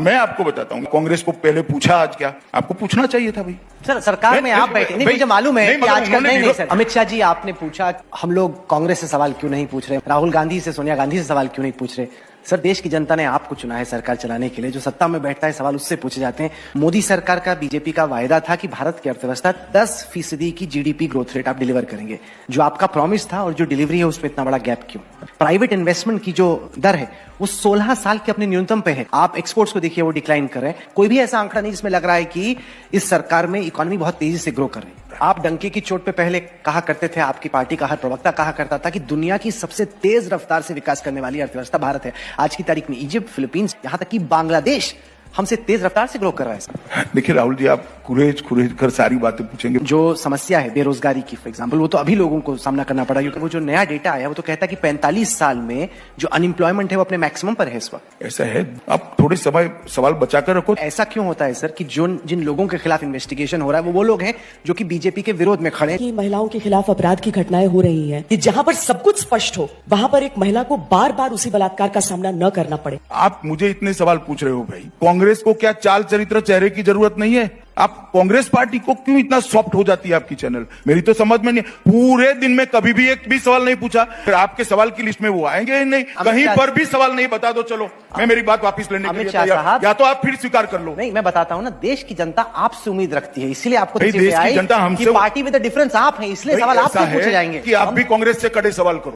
मैं आपको बताता हूँ, कांग्रेस को पहले पूछा आज क्या, आपको पूछना चाहिए था भाई। सर सरकार में आप बैठे नहीं, मुझे मालूम है कि आजकल नहीं सर। अमित शाह जी, आपने पूछा हम लोग कांग्रेस से सवाल क्यों नहीं पूछ रहे, राहुल गांधी से, सोनिया गांधी से सवाल क्यों नहीं पूछ रहे। सर देश की जनता ने आपको चुना है सरकार चलाने के लिए, जो सत्ता में बैठता है सवाल उससे पूछे जाते हैं। मोदी सरकार का, बीजेपी का वायदा था कि भारत की अर्थव्यवस्था 10% की जीडीपी ग्रोथ रेट आप डिलीवर करेंगे। जो आपका प्रॉमिस था और जो डिलीवरी है उसमें इतना बड़ा गैप क्यों? प्राइवेट इन्वेस्टमेंट की जो दर है वो 16 साल के अपने न्यूनतम पे है। आप एक्सपोर्ट्स को देखिए वो डिक्लाइन कर रहे हैं। कोई भी ऐसा आंकड़ा नहीं जिसमें लग रहा है कि इस सरकार में इकोनॉमी बहुत तेजी से ग्रो कर रही है। आप डंके की चोट पे पहले कहा करते थे, आपकी पार्टी का हर प्रवक्ता कहा करता था कि दुनिया की सबसे तेज रफ्तार से विकास करने वाली अर्थव्यवस्था भारत है। आज की तारीख में इजिप्ट, फिलीपींस, यहां तक कि बांग्लादेश हमसे तेज रफ्तार से ग्रो कर रहा है सर। देखिए राहुल जी, आप कुरेज कर सारी बातें पूछेंगे। जो समस्या है बेरोजगारी की फॉर एग्जांपल, वो तो अभी लोगों को सामना करना पड़ा, क्योंकि वो जो नया डेटा आया वो तो कहता है कि 45 साल में जो अनएम्प्लॉयमेंट है वो अपने मैक्सिमम पर है इस वक्त। ऐसा है, आप थोड़े सवाल बचाकर रखो। ऐसा क्यों होता है सर कि जिन लोगों के खिलाफ इन्वेस्टिगेशन हो रहा है वो लोग हैं जो कि बीजेपी के विरोध में खड़े हैं? कि महिलाओं के खिलाफ अपराध की घटनाएं हो रही हैं, कि जहां पर सब कुछ स्पष्ट हो वहां पर एक महिला को बार बार उसी बलात्कार का सामना न करना पड़े। आप मुझे इतने सवाल पूछ रहे हो भाई, कांग्रेस को क्या चाल चरित्र चेहरे की जरूरत नहीं है? आप कांग्रेस पार्टी को क्यों इतना सॉफ्ट हो जाती है आपकी चैनल? मेरी तो समझ में नहीं। पूरे दिन में कभी भी एक भी सवाल नहीं पूछा, फिर आपके सवाल की लिस्ट में वो आएंगे ही नहीं। कहीं पर भी सवाल नहीं, बता दो चलो मैं मेरी बात वापस लेने के लिए तैयार, या तो आप फिर स्वीकार कर लो। नहीं, मैं बताता हूं ना, देश की जनता आपसे उम्मीद रखती है, इसलिए आपको देश की जनता हमसे, पार्टी विद द डिफरेंस आप हैं, इसलिए सवाल आपसे पूछे जाएंगे कि आप भी कांग्रेस से कड़े सवाल करो।